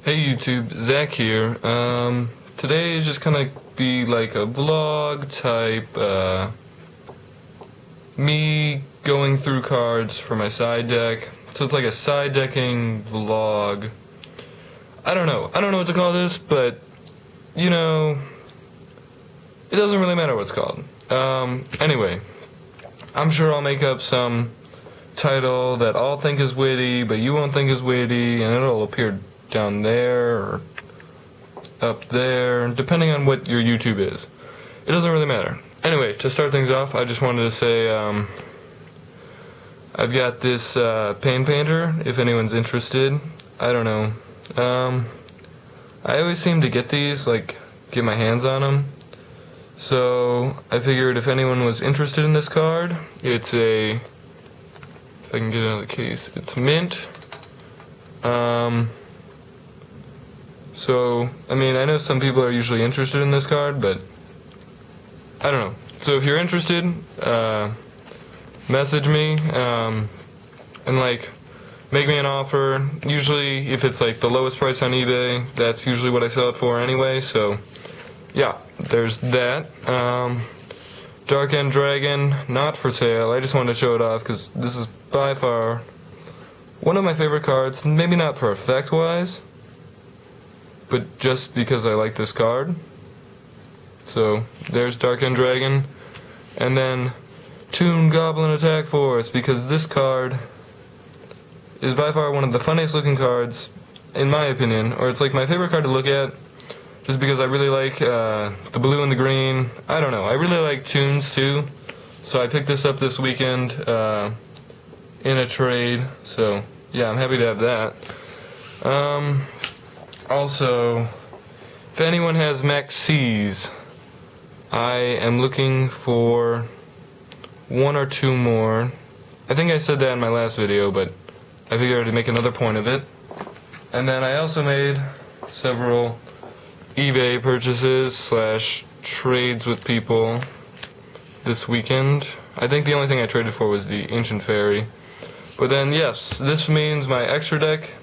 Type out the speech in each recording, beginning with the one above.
Hey YouTube, Zack here. Today is just gonna be like a vlog type, me going through cards for my side deck. So it's like a side decking vlog. I don't know what to call this, but you know, it doesn't really matter what it's called. Anyway, I'm sure I'll make up some title that I'll think is witty, but you won't think is witty, and it'll appear down there or up there, depending on what your YouTube is. It doesn't really matter. Anyway, to start things off, I just wanted to say I've got this pain painter, if anyone's interested. I don't know. I always seem to get these, like, get my hands on them. So I figured if anyone was interested in this card, it's a, if I can get it out of the case, it's mint. So, I mean, I know some people are usually interested in this card, but I don't know. So if you're interested, message me, and like, make me an offer. Usually, if it's like the lowest price on eBay, that's usually what I sell it for anyway, so yeah, there's that. Dark End Dragon, not for sale. I just wanted to show it off because this is by far one of my favorite cards, maybe not for effect-wise, but just because I like this card. So there's Dark End Dragon, and then Toon Goblin Attack Force, because this card is by far one of the funniest looking cards, in my opinion, or it's like my favorite card to look at, just because I really like the blue and the green. I don't know, I really like Toons too, so I picked this up this weekend in a trade, so yeah, I'm happy to have that. Also, if anyone has Max C's, I am looking for one or two more. I think I said that in my last video, but I figured I'd make another point of it. And then I also made several eBay purchases slash trades with people this weekend. I think the only thing I traded for was the Ancient Fairy. But then, yes, this means my extra deck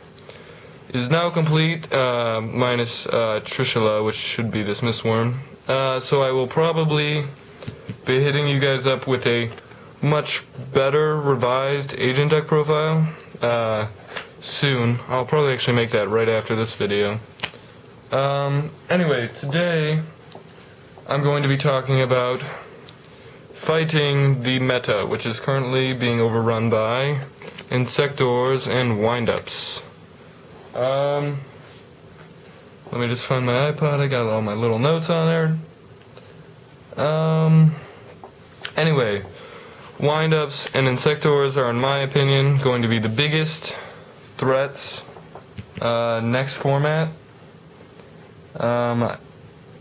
is now complete, minus Trishula, which should be this Mistworm. So I will probably be hitting you guys up with a much better revised agent deck profile soon. I'll probably actually make that right after this video. Anyway, today I'm going to be talking about fighting the meta, which is currently being overrun by Insectors and Windups. Let me just find my iPod. I got all my little notes on there. Anyway, Windups and Insectors are, in my opinion, going to be the biggest threats next format. I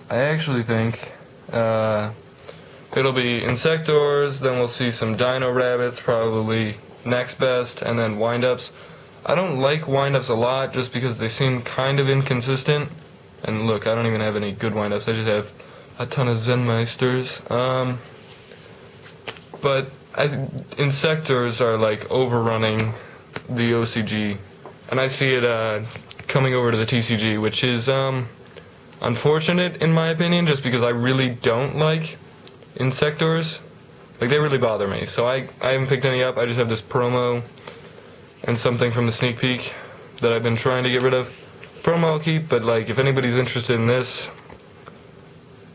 actually think it'll be Insectors, then we'll see some Dino Rabbits, probably next best, and then Windups. I don't like Windups a lot just because they seem kind of inconsistent. And look, I don't even have any good Windups. I just have a ton of Zenmeisters. But Insectors are like overrunning the OCG, and I see it coming over to the TCG, which is unfortunate in my opinion, just because I really don't like Insectors. Like, they really bother me. So I haven't picked any up. I just have this promo and something from the sneak peek that I've been trying to get rid of. Promo I'll keep, but like, if anybody's interested in this,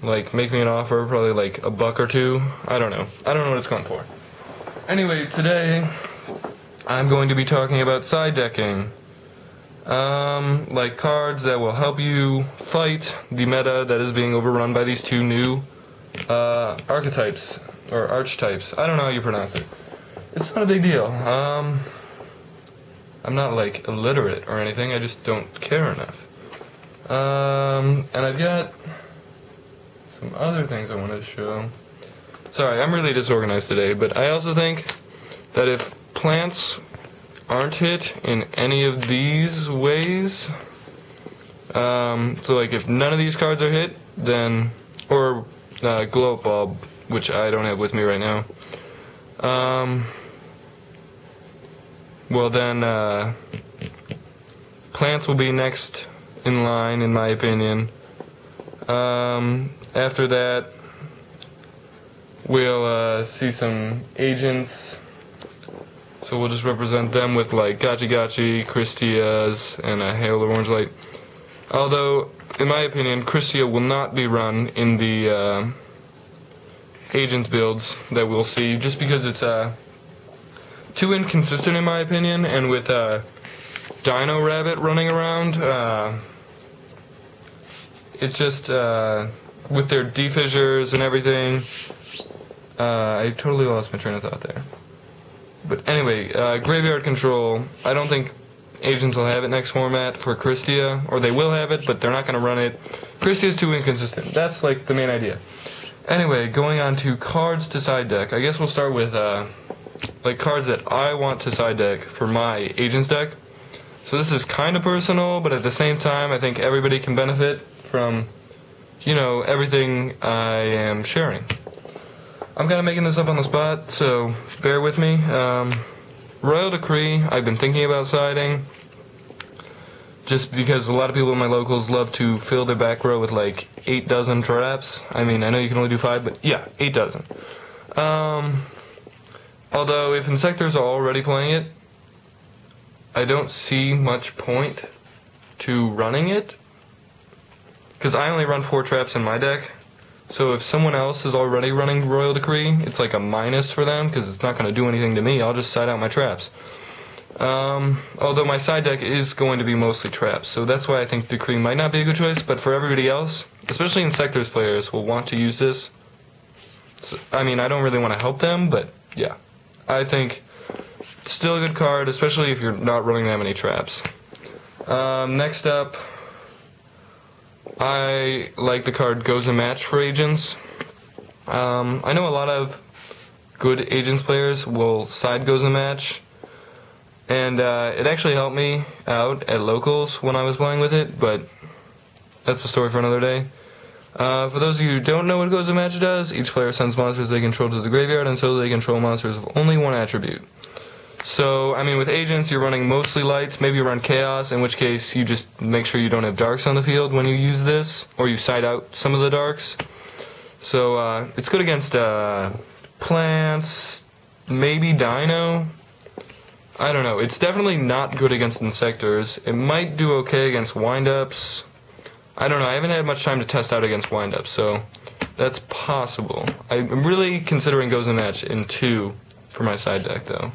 like, make me an offer, probably like $1 or $2. I don't know what it's going for. Anyway, today I'm going to be talking about side decking, like cards that will help you fight the meta that is being overrun by these two new archetypes or archetypes. I don't know how you pronounce it. It's not a big deal. I'm not like illiterate or anything, I just don't care enough. And I've got some other things I want to show. Sorry, I'm really disorganized today, but I also think that if plants aren't hit in any of these ways, so like if none of these cards are hit, then, or Glow Up Bulb, which I don't have with me right now, well then, plants will be next in line, in my opinion. After that, we'll see some agents. So we'll just represent them with like Gachi, Christias, and a Hail of Orange Light. Although, in my opinion, Christia will not be run in the agent builds that we'll see, just because it's too inconsistent in my opinion, and with Dino Rabbit running around, it just, with their defissures and everything, I totally lost my train of thought there. But anyway, Graveyard Control, I don't think agents will have it next format for Christia, or they will have it, but they're not going to run it. Christia's too inconsistent. That's like the main idea. Anyway, going on to cards to side deck. I guess we'll start with like cards that I want to side deck for my agents deck. So this is kind of personal, but at the same time, I think everybody can benefit from, you know, everything I am sharing. I'm kind of making this up on the spot, so bear with me. Royal Decree, I've been thinking about siding, just because a lot of people in my locals love to fill their back row with like 8 dozen traps. I mean, I know you can only do 5, but yeah, 8 dozen. Although if Insectors are already playing it, I don't see much point to running it, because I only run 4 traps in my deck. So if someone else is already running Royal Decree, it's like a minus for them, because it's not going to do anything to me. I'll just side out my traps. Although my side deck is going to be mostly traps, so that's why I think Decree might not be a good choice, but for everybody else, especially Insectors players, will want to use this. So, I mean, I don't really want to help them, but yeah. I think it's still a good card, especially if you're not running that many traps. Next up, I like the card Goes a Match for agents. I know a lot of good agents players will side Goes a Match, and it actually helped me out at locals when I was playing with it, but that's a story for another day. For those of you who don't know what Goes a Match does, each player sends monsters they control to the graveyard until they control monsters of only one attribute. So, I mean, with agents, you're running mostly lights, maybe you run chaos, in which case you just make sure you don't have darks on the field when you use this, or you side out some of the darks. So, it's good against plants, maybe dino. I don't know, it's definitely not good against Insectors. It might do okay against windups. I don't know, I haven't had much time to test out against windups, so that's possible. I'm really considering Goes a Match in 2 for my side deck, though.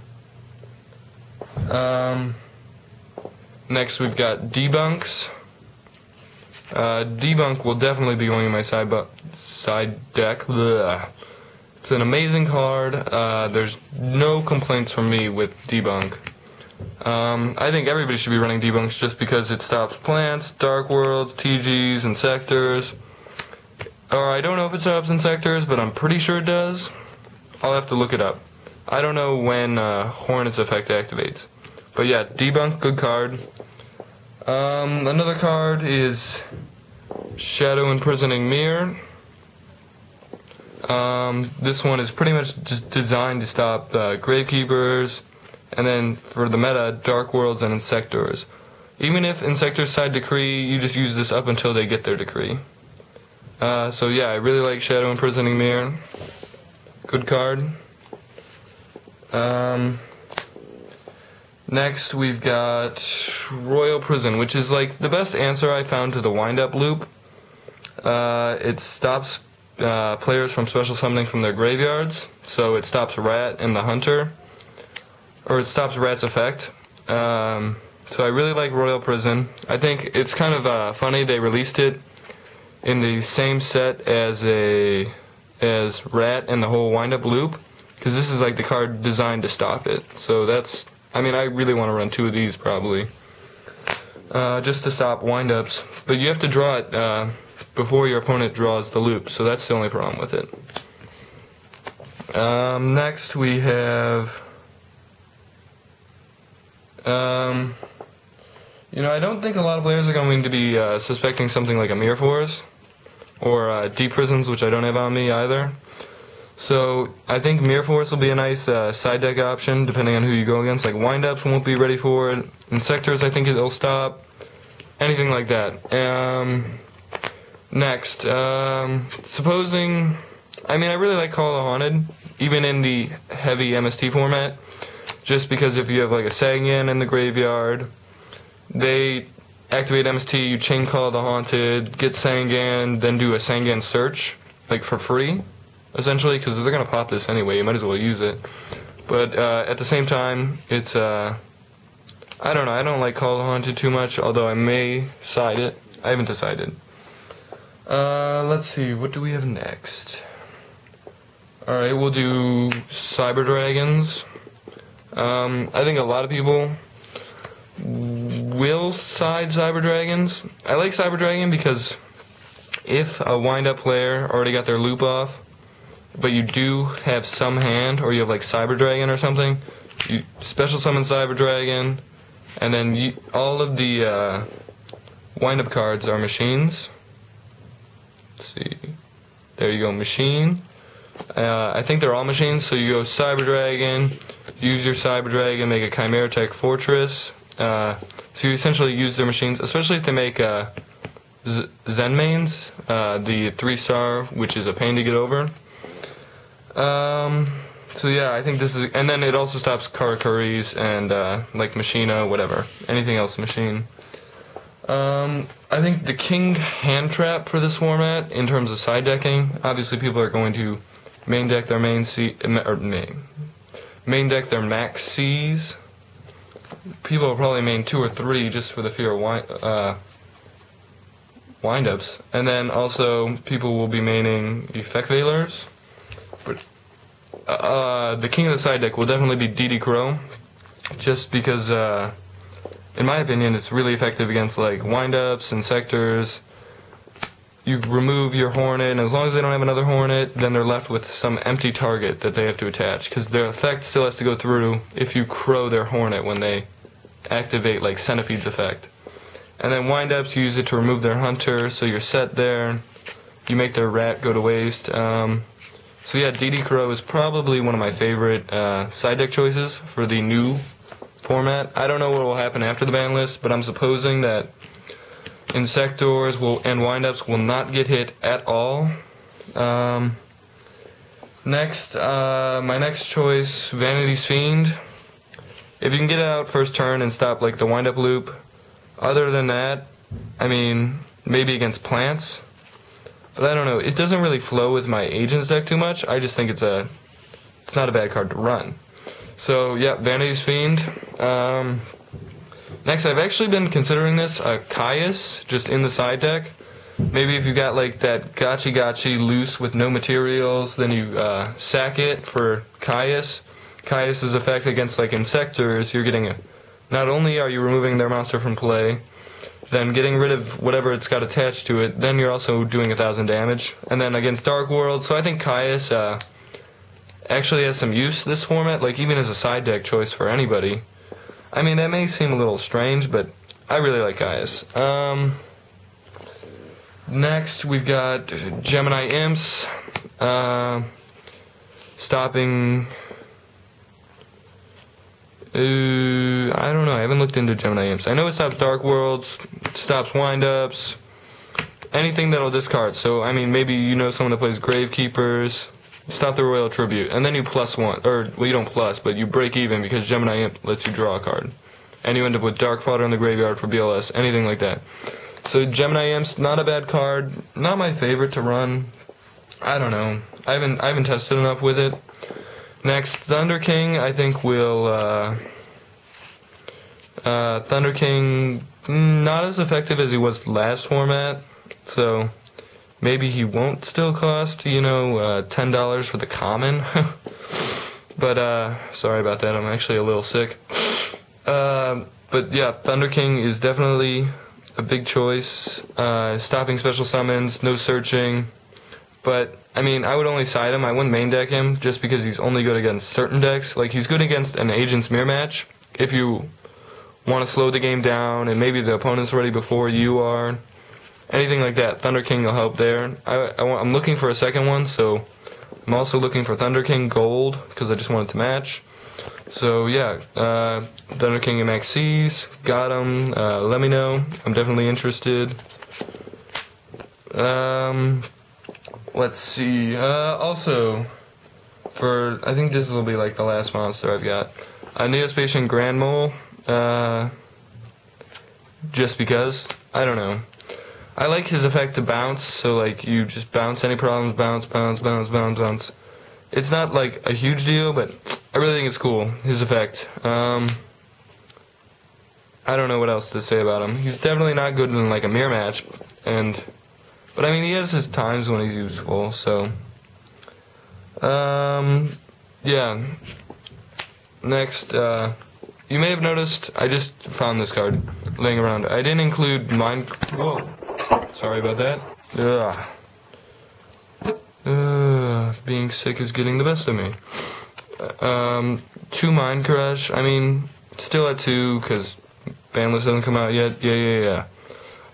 Next we've got Debunks. Debunk will definitely be going in my side deck. Blech. It's an amazing card. There's no complaints from me with Debunk. I think everybody should be running Debunks just because it stops plants, Dark Worlds, TGs, Insectors. Or I don't know if it stops Insectors, but I'm pretty sure it does. I'll have to look it up. I don't know when Hornet's effect activates. But yeah, Debunk, good card. Another card is Shadow Imprisoning Mirror. This one is pretty much just designed to stop Gravekeepers, and then for the meta, Dark Worlds and Insectors. Even if Insectors side Decree, you just use this up until they get their Decree. So yeah, I really like Shadow Imprisoning Mirror. Good card. Next we've got Royal Prison, which is like the best answer I found to the wind-up loop. It stops players from special summoning from their graveyards, so it stops Rat and the Hunter, or it stops Rat's effect. So I really like Royal Prison. I think it's kind of funny they released it in the same set as Rat and the whole wind-up loop, because this is like the card designed to stop it. So that's, I mean, I really want to run 2 of these probably, just to stop wind-ups. But you have to draw it before your opponent draws the loop, so that's the only problem with it. Next we have, you know, I don't think a lot of players are going to be suspecting something like a Mirror Force or Deep Prisons, which I don't have on me either. So I think Mirror Force will be a nice side deck option depending on who you go against. Like windups won't be ready for it. Insectors, I think it'll stop. anything like that. Next, supposing, I mean, I really like Call of the Haunted, even in the heavy MST format, just because if you have like a Sangan in the graveyard, they activate MST, you chain Call of the Haunted, get Sangan, then do a Sangan search, like for free, essentially, because if they're going to pop this anyway, you might as well use it. But at the same time, it's, I don't know, I don't like Call of the Haunted too much, although I may side it. I haven't decided. Let's see, what do we have next? Alright, we'll do Cyber Dragons. I think a lot of people will side Cyber Dragons. I like Cyber Dragon because if a wind-up player already got their loop off, but you do have some hand, or you have like Cyber Dragon or something, you special summon Cyber Dragon, and then all of the wind-up cards are machines. Let's see. There you go, machine. I think they're all machines, so you go Cyber Dragon, use your Cyber Dragon, make a Chimera Tech Fortress. So you essentially use their machines, especially if they make Zen mains, the 3-star, which is a pain to get over. So yeah, I think this is, and then it also stops Karakuris and like Machina, whatever, anything else machine. I think the King hand trap for this format, in terms of side decking, obviously people are going to main deck their main deck their max C's. People will probably main 2 or 3 just for the fear of wind-ups. And then also people will be maining Effect Veilers. But the king of the side deck will definitely be DD Crow, just because in my opinion it's really effective against like wind-ups and sectors. You remove your Hornet, and as long as they don't have another Hornet, then they're left with some empty target that they have to attach, because their effect still has to go through if you crow their Hornet when they activate like Centipede's effect. And then wind-ups, use it to remove their Hunter, so you're set there. You make their Rat go to waste. So yeah, DD Crow is probably one of my favorite side deck choices for the new format. I don't know what will happen after the ban list, but I'm supposing that Insectors and wind-ups will not get hit at all. Next, my next choice, Vanity's Fiend. If you can get it out first turn and stop like the wind-up loop. Other than that, I mean, maybe against plants. But I don't know, it doesn't really flow with my Agents deck too much. I just think it's not a bad card to run. So yeah, Vanity's Fiend. Next, I've actually been considering this, Caius, just in the side deck. Maybe if you got like that Gachi loose with no materials, then you sack it for Caius. Caius's effect against like Insectors, you're getting not only are you removing their monster from play, then getting rid of whatever it's got attached to it, then you're also doing 1,000 damage. And then against Dark World, so I think Caius actually has some use this format, like even as a side deck choice for anybody. I mean, that may seem a little strange, but I really like Caius. Next, we've got Gemini Imps, stopping, I don't know, I haven't looked into Gemini Imps. I know it stops Dark Worlds, stops wind-ups, anything that'll discard. So, I mean, maybe you know someone that plays Gravekeepers, stop the Royal Tribute, and then you +1, or, well, you don't plus, but you break even because Gemini Imp lets you draw a card. And you end up with Dark Fodder in the graveyard for BLS, anything like that. So Gemini Imp's not a bad card, not my favorite to run. I don't know, I haven't tested enough with it. Next, Thunder King, I think will, Thunder King, not as effective as he was last format, so maybe he won't still cost, you know, $10 for the common. But, sorry about that, I'm actually a little sick. But yeah, Thunder King is definitely a big choice. Stopping special summons, no searching. But, I mean, I would only side him, I wouldn't main deck him, just because he's only good against certain decks. Like, he's good against an Agent's Mirror match, if you want to slow the game down, and maybe the opponent's ready before you are. Anything like that, Thunder King will help there. I'm looking for a second one, so I'm also looking for Thunder King Gold, because I just want it to match. So yeah, Thunder King MXCs, got them. Let me know. I'm definitely interested. Let's see. Also, I think this will be like the last monster I've got. Neospatian Grand Mole. Just because, I don't know. I like his effect to bounce, so like you just bounce any problems, bounce, bounce, bounce, bounce, bounce. It's not like a huge deal, but I really think it's cool, his effect. I don't know what else to say about him. He's definitely not good in like a mirror match, but I mean he has his times when he's useful, so yeah. Next, you may have noticed I just found this card laying around. I didn't include Whoa. Sorry about that. Being sick is getting the best of me. 2 Mind Crush. I mean, still at 2 because Bandless hasn't come out yet. Yeah.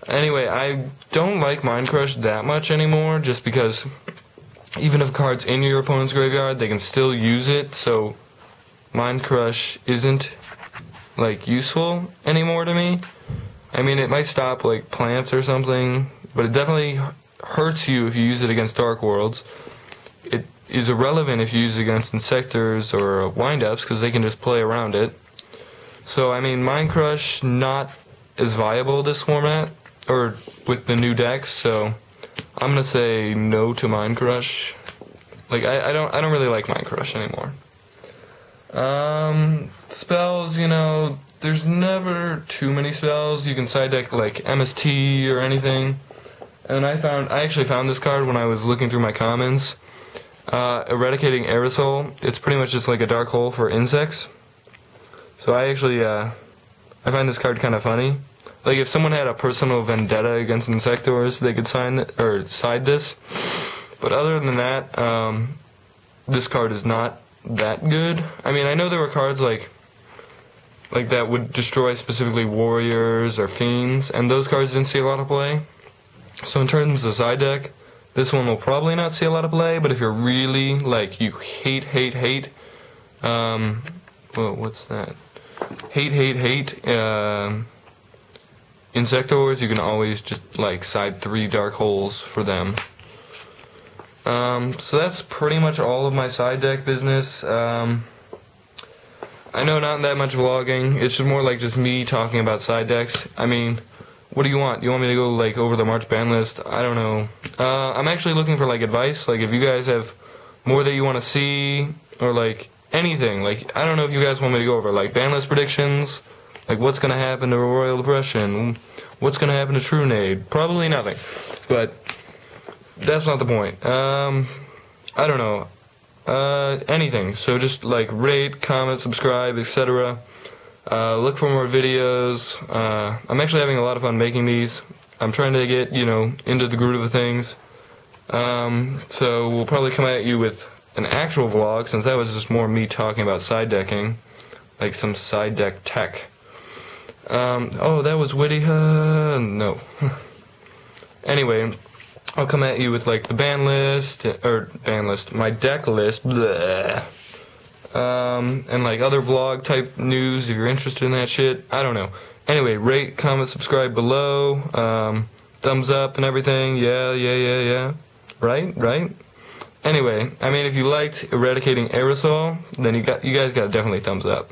Anyway, I don't like Mind Crush that much anymore just because even if a card's in your opponent's graveyard, they can still use it, so Mind Crush isn't like useful anymore to me. I mean, it might stop like plants or something, but it definitely hurts you if you use it against Dark Worlds. It is irrelevant if you use it against Insectors or Windups because they can just play around it. So I mean, Mind Crush not as viable this format or with the new deck. So I'm gonna say no to Mind Crush. Like I don't really like Mind Crush anymore. Spells, you know, there's never too many spells. You can side deck like MST or anything. And I actually found this card when I was looking through my commons. Eradicating Aerosol. It's pretty much just like a dark hole for insects. So I actually, I find this card kind of funny. Like if someone had a personal vendetta against Insectors, they could side this. But other than that, this card is not that good. I mean, I know there were cards like that would destroy specifically Warriors or Fiends, and those cards didn't see a lot of play. So in terms of side deck, this one will probably not see a lot of play, but if you're really, like, you hate, whoa, what's that? Hate, Insectors, you can always just, like, side 3 Dark Holes for them. So that's pretty much all of my side deck business. I know not that much vlogging, it's just more like just me talking about side decks. I mean, what do you want? You want me to go like over the March ban list? I don't know. I'm actually looking for like advice, like if you guys have more that you want to see, or like anything. Like, I don't know if you guys want me to go over like ban list predictions, like what's going to happen to Royal Depression, what's going to happen to True Nade. Probably nothing, but that's not the point. I don't know. Anything. So just like rate, comment, subscribe, etc. Look for more videos. I'm actually having a lot of fun making these. I'm trying to get, you know, into the groove of things. So we'll probably come at you with an actual vlog, since that was just more me talking about side decking, like some side deck tech. Oh, that was witty. No. Anyway, I'll come at you with like the my deck list, bleh. And like other vlog type news if you're interested in that shit. I don't know. Anyway, rate, comment, subscribe below. Thumbs up and everything. Yeah. Right? Anyway, I mean, if you liked Eradicating Aerosol, then you guys got definitely thumbs up.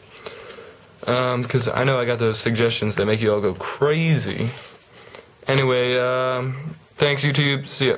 Because I know I got those suggestions that make you all go crazy. Anyway, thanks YouTube. See ya.